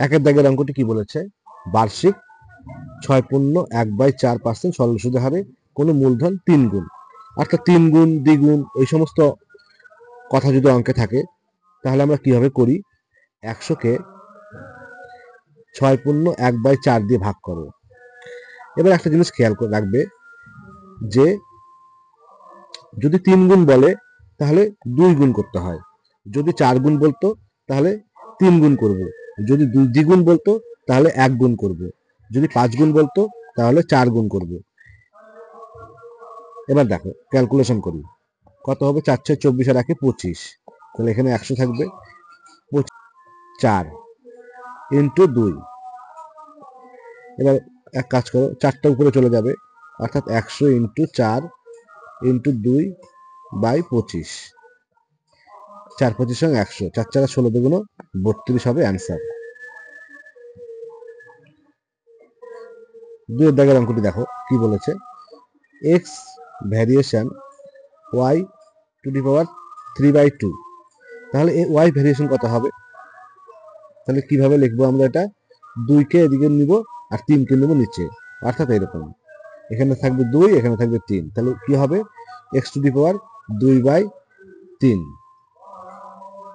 একের দাগের অঙ্কটি কি বলেছে? বার্ষিক 6.1/4% সরল সুদের হারে কোনো মূলধন 3 গুণ, অর্থাৎ 3 গুণ, দ্বিগুণ এই সমস্ত কথা যদি অঙ্কে থাকে তাহলে আমরা কিভাবে করি? 100কে 6.1/4 দিয়ে ভাগ করো। এবার একটা জিনিস খেয়াল করে রাখবে যে যদি 3 গুণ বলে তাহলে 2 গুণ করতে হয়, যদি 4 গুণ বলতো তাহলে 3 গুণ করব, যদি দ্বিগুণ বলতো তাহলে 1 গুণ করব, যদি 5 গুণ বলতো তাহলে 4 গুণ করব। এবার দেখো ক্যালকুলেশন করি, কত হবে? 4 6 24 আর 1 25, তাহলে এখানে 100 থাকবে, 4 ইন্টু 2। এবার এক কাজ করো, 4টা উপরে চলে যাবে, অর্থাৎ 100 ইন্টু 4 ইন্টু 2/25, 4 25 সঙ্গে 100, 4 4 16 দুগুণ 32 হবে অ্যান্সার। 2 এর দাগের অঙ্কটি দেখো কি বলেছে? X variation y to the power 3/2, তাহলে ওয়াই ভ্যারিয়েশন কত হবে? তাহলে কিভাবে লিখবো আমরা এটা? 2কে এদিকে নিব আর 3কে নিব নিচে, অর্থাৎ এরকম, এখানে থাকবে 2, এখানে থাকবে 3, তাহলে কি হবে? এক্স টু দি পাওয়ার 2/3,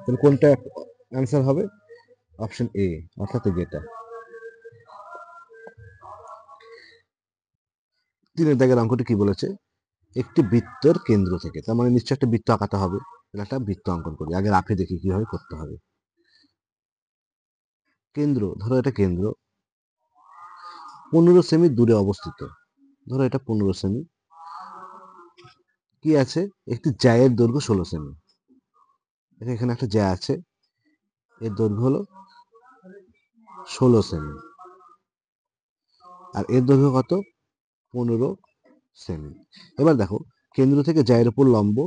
তাহলে কোনটা অ্যান্সার হবে? অপশন এ, অর্থাৎ যেটা। 3 এর দাগের অঙ্কটি কি বলেছে? একটি বৃত্তের কেন্দ্র থেকে, তার মানে নিশ্চয় একটা বৃত্ত আঁকাতে হবে, তাহলে একটা বৃত্ত অঙ্কন করি, আগে রাফে দেখি কিভাবে করতে হবে। কেন্দ্র, ধরো এটা কেন্দ্র 15 সেমি দূরে অবস্থিত, ধরো এটা 15 সেমি, কি আছে? একটি জ্যায়ের দৈর্ঘ্য 16 সেমি, এখানে একটা জ্যা আছে, এর দৈর্ঘ্য হলো 16 সেমি, আর এর দৈর্ঘ্য কত? 15 সেমি। এবার দেখো কেন্দ্র থেকে জ্যায়ের উপর লম্ব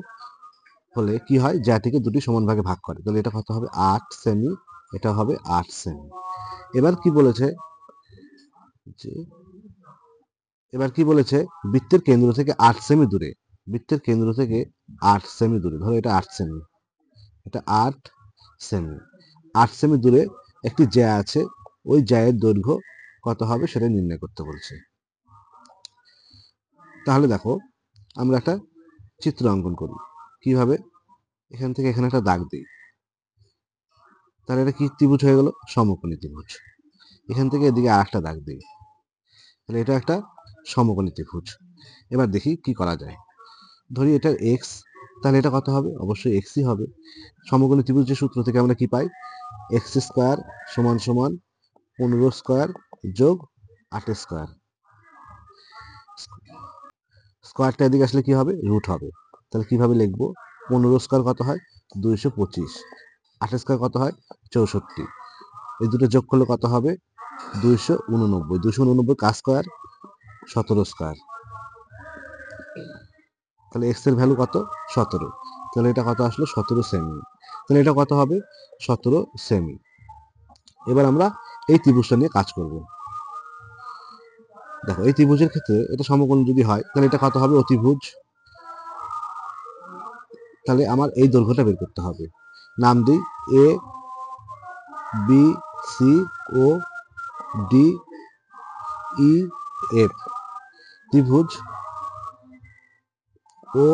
হলে কি হয়? জ্যাটিকে দুটি সমান ভাগে ভাগ করে, তাহলে এটা কত হবে? 8 সেমি, এটা হবে 8 সেমি। এবার কি বলেছে যে বৃত্তের কেন্দ্র থেকে 8 সেমি দূরে, বৃত্তের কেন্দ্র থেকে 8 সেমি দূরে, ধরো এটা 8 সেমি, এটা 8 সেমি, 8 সেমি দূরে একটি জ্যা আছে, ওই জ্যায়ের দৈর্ঘ্য কত হবে সেটা নির্ণয় করতে বলছে। তাহলে দেখো আমরা একটা চিত্র অঙ্কন করি, কিভাবে? এখান থেকে এখানে একটা দাগ দিই, তাহলে এটা কি ত্রিভুজ হয়ে গেল? সমকোণী ত্রিভুজ। এখান থেকে এদিকে আরেকটা দাগ দিই, তাহলে এটা একটা সমকোণী ত্রিভুজ। এবার দেখি কি করা যায়। ধরি এটা এক্স, তাহলে এটা কত হবে? অবশ্যই এক্সই হবে। সমকোণী ত্রিভুজের সূত্র থেকে আমরা কি পাই? এক্স স্কোয়ার সমান সমান 15 স্কোয়ার যোগ 8 স্কোয়ার, স্কোয়ারটা এদিকে আসলে কি হবে? রুট হবে। তাহলে কিভাবে লিখবো? 15 স্কোয়ার কত হয়? 225, 8 স্কোয়ার কত হয়? 64, এই দুটো যোগ করলে কত হবে? 289, 289 কার স্কোয়ার? 17 স্কোয়ার, তাহলে এক্স এর ভ্যালু কত? 17, তাহলে এটা কত আসলো? 17 সেমি, তাহলে এটা কত হবে? 17 সেমি। এবার আমরা এই ত্রিভুজটা নিয়ে কাজ করব। দেখো এই ত্রিভুজের ক্ষেত্রে এটা সমকোণ যদি হয় তাহলে এটা কত হবে? অতিভুজ। তাহলে আমার এই দৈর্ঘ্যটা বের করতে হবে, নাম দিই A B C O D E F, ত্রিভুজ ও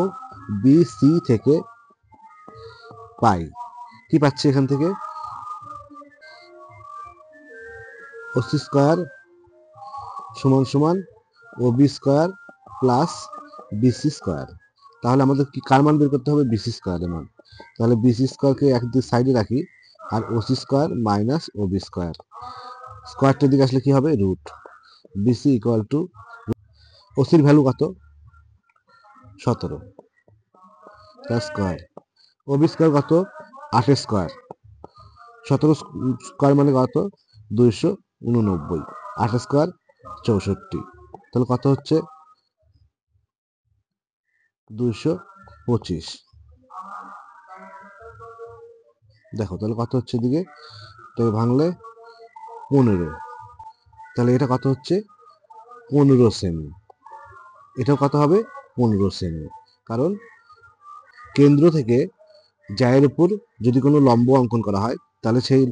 বি সি থেকে পাই, কি পাচ্ছি এখান থেকে? ওসি স্কোয়ার সমান সমান O B square plus BC square. তাহলে আমাদের কি কার মান বের করতে হবে? বিসি স্কোয়ারের মান। তাহলে বিসি স্কোয়ারকে একদিকে সাইডে রাখি, আর ওসি স্কোয়ার মাইনাস ও বি স্কোয়ার, স্কোয়ারটার দিকে আসলে কি হবে? রুট। বিসি ইকুয়াল টু, ওসির ভ্যালু কত? 17 তার স্কোয়ার, ও বি স্কোয়ার কত? 8 স্কোয়ার, 17 স্কোয়ার মানে কত? 289, 8 স্কোয়ার 64, তাহলে কত হচ্ছে? 225। দেখো তাহলে কত হচ্ছে এদিকে, তবে ভাঙলে 15, তাহলে এটা কত হচ্ছে? 15 সেমি, এটাও কত হবে? 15 সেমি, কারণ কেন্দ্র থেকে জ্যায়ের উপর যদি কোনো লম্ব অঙ্কন করা হয় তাহলে সেই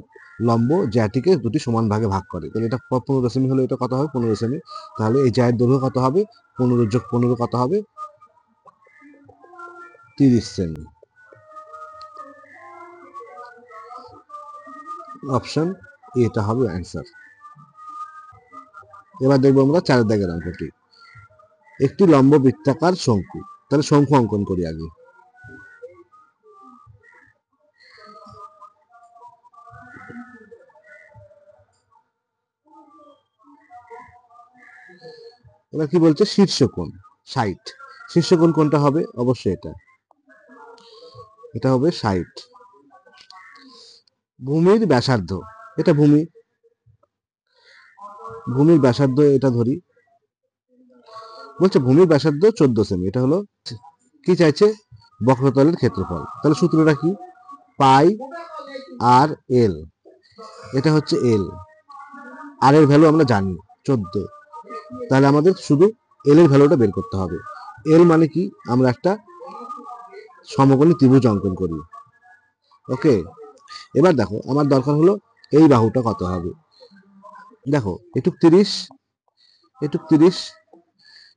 লম্ব জ্যাটিকে দুটি সমান ভাগে ভাগ করে। তাহলে এটা 15 সেমি হলে এটা কত হবে? 15 সেমি। তাহলে এই জ্যায়ের দৈর্ঘ্য কত হবে? 15 যোগ 15 কত হবে? 30 সেমি। অপশন এটা হবে অ্যান্সার। এবার দেখবো আমরা 4 দাগের অঙ্কটি। একটি লম্ব বৃত্তাকার শঙ্কু। তাহলে শঙ্কু অঙ্কন করি আগে। এবার কি বলছে? শীর্ষকোণ 60। শীর্ষকোণ কোনটা হবে? অবশ্যই এটা হবে 60। ভূমির ব্যাসার্ধ, এটা ভূমির ব্যাসার্ধ এটা ধরি। বলছে ভূমির ব্যাসার্ধ 14 সেমি। এটা হলো কি চাইছে? বক্রতলের ক্ষেত্রফল। তাহলে সূত্রটা কি? পাই আর এল। এটা হচ্ছে এল, আর এর ভ্যালু আমরা জানি 14। তাহলে আমাদের শুধু এল এর ভ্যালুটা বের করতে হবে। এল মানে কি? আমরা একটা সমকোণী ত্রিভুজ অঙ্কন করি। ওকে, এবার দেখো আমার দরকার হলো এই বাহুটা কত হবে। দেখো এটুক 30, এটুক 30।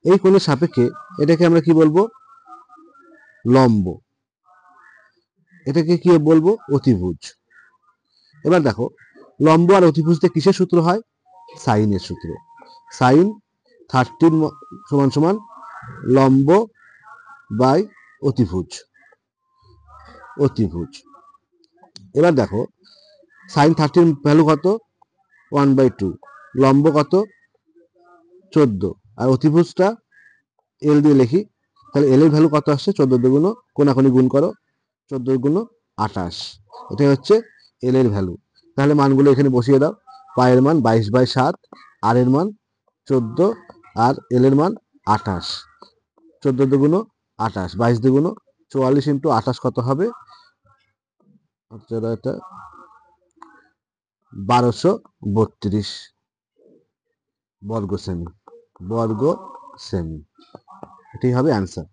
এই কোণের সাপেক্ষে এটাকে আমরা কি বলবো? লম্ব। এটাকে কি বলবো? অতিভুজ। এবার দেখো লম্ব আর অতিভুজতে কিসের সূত্র হয়? সাইনের সূত্র। সাইন 30 সমান সমান লম্ব বাই অতিভুজ। এবার দেখো সাইন 30 ভ্যালু কত? 1/2। লম্ব কত? 14। আর অতিভুজটা এল দিয়ে লিখি। তাহলে এল এর ভ্যালু কত আসছে? 14 দুগুণ, কোনাকুনি গুণ করো, 14 গুণ 28। এটাই হচ্ছে এল এর ভ্যালু। তাহলে মানগুলো এখানে বসিয়ে দাও। পায়ের মান 22/7, আর এর মান 14, আর এল এর মান 28। 14 দুগুণ 28, 22 দুগুণ 44 ইন্টু 28 কত হবে? এটা 1232 বর্গ সেমি। এটাই হবে অ্যান্সার।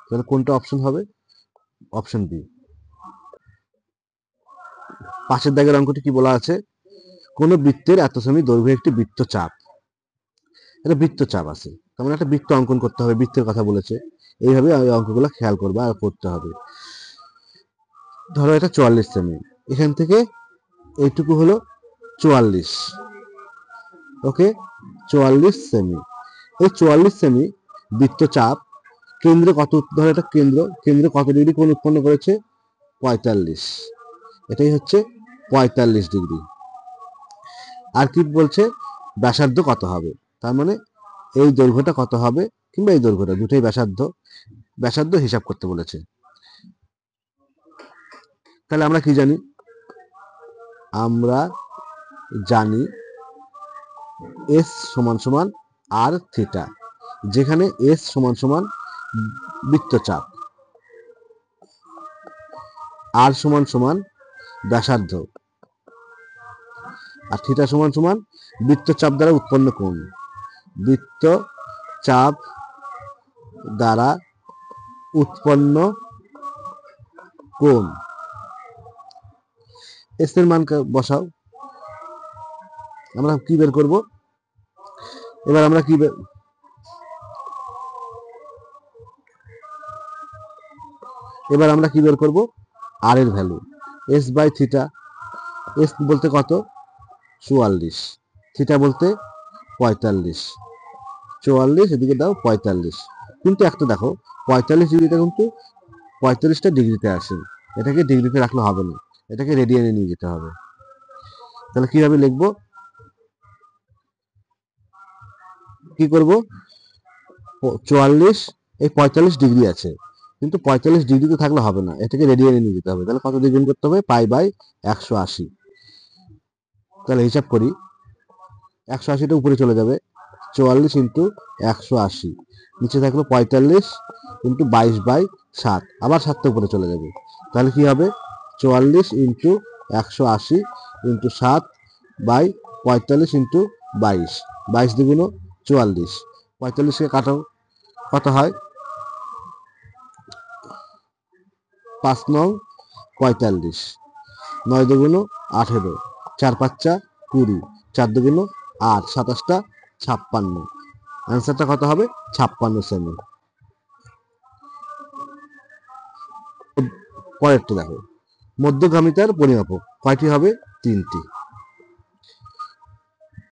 তাহলে কোনটা অপশন হবে? Option B. 5 দাগের অঙ্কটি কি বলা আছে? কোন বৃত্তের এত সেমি দৈর্ঘ্যের একটি বৃত্তচাপ। এটা বৃত্তচাপ আছে, তার মানে একটা বৃত্ত অঙ্কন করতে হবে, বৃত্তের কথা বলেছে। এইভাবে অঙ্কগুলো খেয়াল করবে আর করতে হবে। ধরো এটা 44 সেমি, এখান থেকে এইটুকু হলো 44। ওকে, 44 সেমি। এই 44 সেমি বৃত্তচাপ কেন্দ্রে কত? ধরো এটা কেন্দ্রে কত ডিগ্রি কোণ উৎপন্ন করেছে? 45। এটাই হচ্ছে 45 ডিগ্রি। আর কি বলছে? ব্যাসার্ধ কত হবে? তার মানে এই দৈর্ঘ্যটা কত হবে, কিংবা এই দৈর্ঘ্যটা, দুটোই ব্যাসার্ধ হিসাব করতে বলেছে। তাহলে আমরা কি জানি? আমরা জানি এস সমান সমান আর থিটা, যেখানে এস সমান সমান বৃত্তচাপ, আর সমান সমান ব্যাসার্ধ, আর থিটা সমান সমান বৃত্তচাপ দ্বারা উৎপন্ন কোণ। বৃত্তচাপ দ্বারা উৎপন্ন কোণ। এস এর মান বসাও। আমরা কি বের করব? এবার আমরা কি বের করব? আর এর value S by theta. S বলতে কত? 44। থিটা বলতে 45। 44 এদিকে দাও 45। কিন্তু একটা দেখো 45 ডিগ্রিটা কিন্তু 45টা ডিগ্রিতে আসে। এটাকে ডিগ্রিতে রাখলে হবে না, এটাকে রেডিয়ানে নিয়ে যেতে হবে। তাহলে কিভাবে লিখবো? কি করব? 44, এই 45 ডিগ্রি আছে, কিন্তু 45 ডিগ্রিতে থাকলে হবে না, এটাকে রেডিয়ানে নিয়ে যেতে হবে। তাহলে কত দিয়ে গুণ করতে হবে? Pi by 180। তাহলে হিসাব করি, 180টা উপরে চলে যাবে, 44 ইন্টু 180, নিচে থাকলো 45 ইন্টু 22/7, আবার 7টা উপরে চলে যাবে। তাহলে কি হবে? 44 ইন্টু 180 ইন্টু 7 বাই 45 ইন্টু 22, 22 দুগুণ 44, 45কে কাটো, কত হয়? 5 নং 45। 9 দুগুণ 18, 4 5 20, 4 দুগুণ 8, 27টা 56। অ্যান্সারটা কত হবে? 56 সেমি। পরেরটা দেখো, মধ্যগামিতার পরিমাপক কয়টি হবে? 3টি।